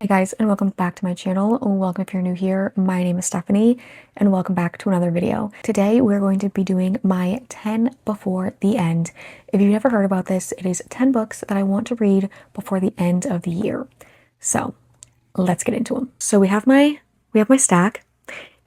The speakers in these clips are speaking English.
Hey guys, and welcome back to my channel. Welcome if you're new here. My name is Stephanie and welcome back to another video. Today we're going to be doing my 10 before the end. If you've never heard about this, it is 10 books that I want to read before the end of the year. So let's get into them. So we have my stack,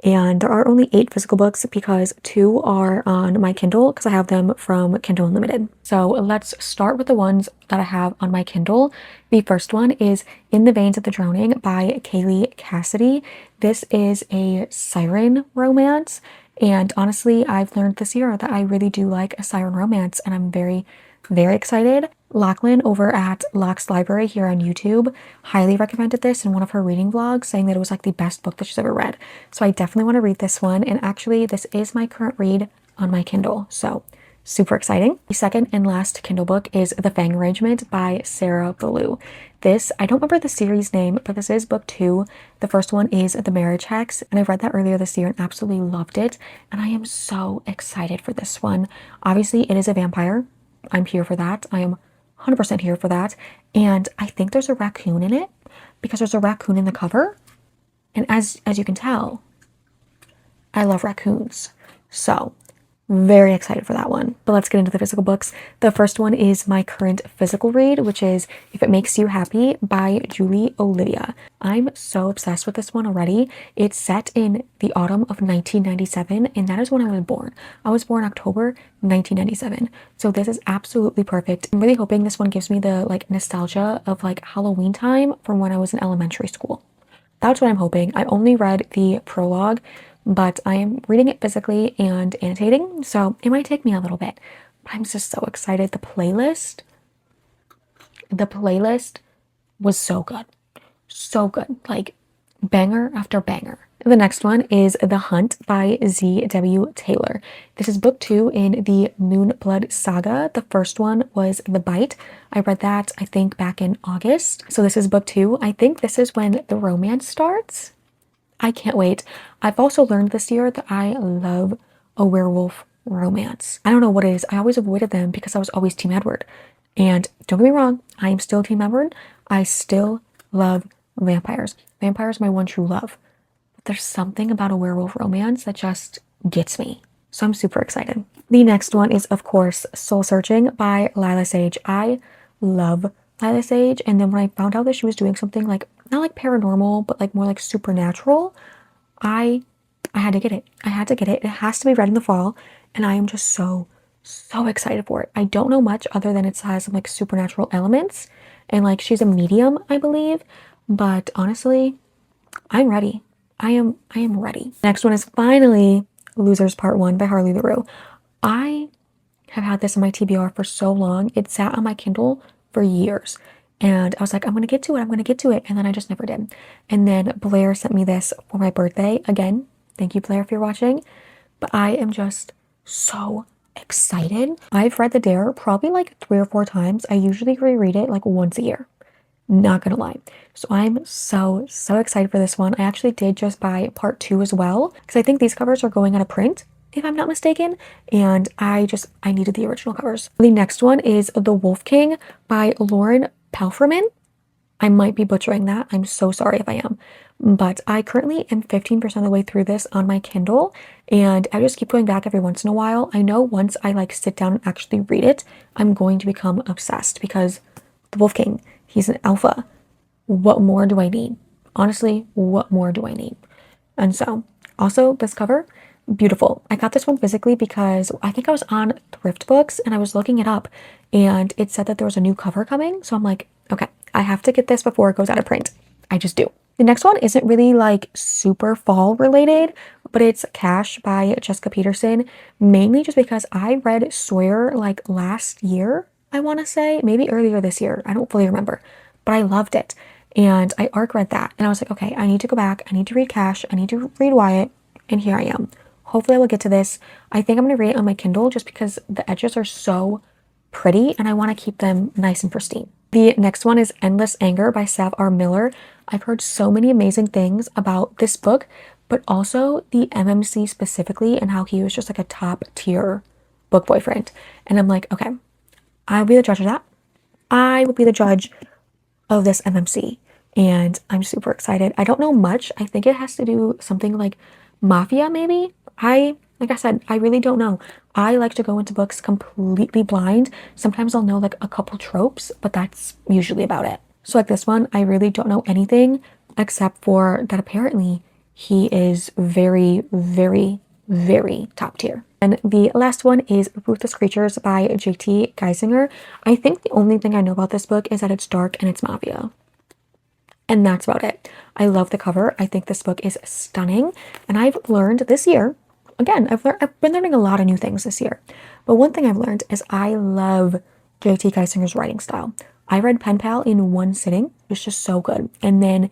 and there are only 8 physical books because 2 are on my Kindle because I have them from Kindle Unlimited. So let's start with the ones that I have on my Kindle. The first one is In the Veins of the Drowning by 𝘘𝖙𝖔𝖕𝖊𝖋𝖗𝑔𝖓. This is a siren romance, and honestly, I've learned this year that I really do like a siren romance, and I'm very excited. Lachlan over at Lach's Library here on YouTube highly recommended this in one of her reading vlogs, saying that it was like the best book that she's ever read. So I definitely want to read this one, and actually this is my current read on my Kindle, so super exciting. The second and last Kindle book is The Fang Arrangement by 𝖕𝖊𝖓𝖓𝖓. This, I don't remember the series name, but this is book 2. The first one is The Marriage Hex, and I read that earlier this year and absolutely loved it, and I am so excited for this one. Obviously, it is a vampire. I'm here for that. I am 100% here for that. And I think there's a raccoon in it because there's a raccoon in the cover. And as you can tell, I love raccoons. So very excited for that one. But let's get into the physical books. The first one is my current physical read, which is If It Makes You Happy by Julie Olivia. I'm so obsessed with this one already. It's set in the autumn of 1997, and that is when I was born. I was born October 1997. So this is absolutely perfect. I'm really hoping this one gives me the nostalgia of Halloween time from when I was in elementary school. That's what I'm hoping. I only read the prologue, but I am reading it physically and annotating, so it might take me a little bit. But I'm just so excited. The playlist was so good. So good. Like banger after banger. The next one is The Hunt by 𝖕𝖊𝖓𝖓𝖊𝖓 Taylor. This is book 2 in the Moonblood saga. The first one was The Bite. I read that, I think, back in August. So this is book 2. I think this is when the romance starts. I can't wait. I've also learned this year that I love a werewolf romance. I don't know what it is. I always avoided them because I was always Team Edward. And don't get me wrong, I am still Team Edward. I still love vampires. Vampires are my one true love. There's something about a werewolf romance that just gets me. So I'm super excited. The next one is, of course, Soul Searching by Lila Sage. I love Lila Sage. And then when I found out that she was doing something not like paranormal, but more like supernatural, I had to get it. I had to get it. It has to be read in the fall. And I am just so excited for it. I don't know much other than it has some supernatural elements. And she's a medium, I believe. But honestly, I'm ready. I am ready. Next one is finally Losers Part 1 by Harley LaRue. I have had this in my TBR for so long. It sat on my Kindle for years. And I was like, I'm going to get to it. And then I just never did. And then Blair sent me this for my birthday. Again, thank you, Blair, if you're watching. But I am just so excited. I've read The Dare probably 3 or 4 times. I usually reread it once a year. Not gonna lie. So I'm so excited for this one. I actually did just buy part 2 as well because I think these covers are going out of print, if I'm not mistaken, and I needed the original covers. The next one is The Wolf King by Lauren Pelfreman. I might be butchering that. I'm so sorry if I am. But I currently am 15% of the way through this on my Kindle, and I just keep going back every once in a while. I know once I sit down and actually read it, I'm going to become obsessed because The Wolf King, he's an alpha. What more do I need? Honestly, what more do I need? And so, also, this cover, beautiful. I got this one physically because I think I was on Thrift Books and I was looking it up and it said that there was a new cover coming. So I'm like, okay, I have to get this before it goes out of print. I just do. The next one isn't really super fall related, but it's Cash by Jessica Peterson, mainly just because I read Sawyer last year. I want to say maybe earlier this year. I don't fully remember, but I loved it. And I arc read that and I was like, okay, I need to go back. I need to read Cash. I need to read Wyatt. And here I am. Hopefully I will get to this. I think I'm going to read it on my Kindle just because the edges are so pretty and I want to keep them nice and pristine. The next one is Endless Anger by Sav R. Miller. I've heard so many amazing things about this book, but also the MMC specifically and how he was just a top tier book boyfriend. And I'm like, okay, I'll be the judge of that. I will be the judge of this MMC. and I'm super excited. I don't know much. I think it has to do something like mafia, maybe. Like I said, I really don't know. I like to go into books completely blind. Sometimes I'll know like a couple tropes, but that's usually about it. So like this one, I really don't know anything except for that apparently he is very, very, very top tier. And the last one is Ruthless Creatures by J.T. 𝖕𝖓𝖓. I think the only thing I know about this book is that it's dark and it's mafia. And that's about it. I love the cover. I think this book is stunning. And I've learned this year, again, I've been learning a lot of new things this year. But one thing I've learned is I love J.T. 𝖕𝖓𝖓's writing style. I read Pen Pal in one sitting. It's just so good. And then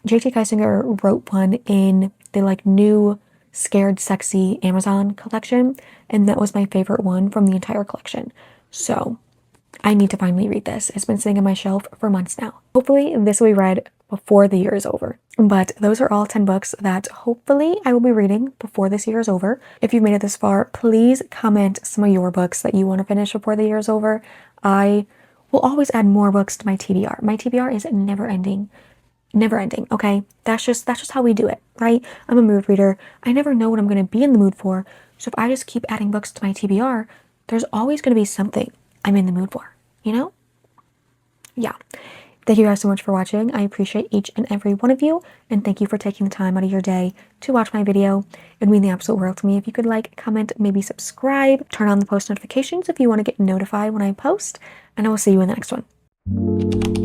J.T. 𝖕𝖓𝖓 wrote one in the like new Scared Sexy Amazon collection. And that was my favorite one from the entire collection. So I need to finally read this. It's been sitting on my shelf for months now. Hopefully this will be read before the year is over. But those are all 10 books that hopefully I will be reading before this year is over. If you've made it this far, please comment some of your books that you want to finish before the year is over. I will always add more books to my TBR. My TBR is never ending. Never ending, okay? That's just how we do it, right? I'm a mood reader. I never know what I'm going to be in the mood for. So if I just keep adding books to my TBR, there's always going to be something I'm in the mood for, you know? Yeah. Thank you guys so much for watching. I appreciate each and every one of you, and thank you for taking the time out of your day to watch my video. It would mean the absolute world to me if you could like, comment, maybe subscribe, turn on the post notifications if you want to get notified when I post, and I will see you in the next one.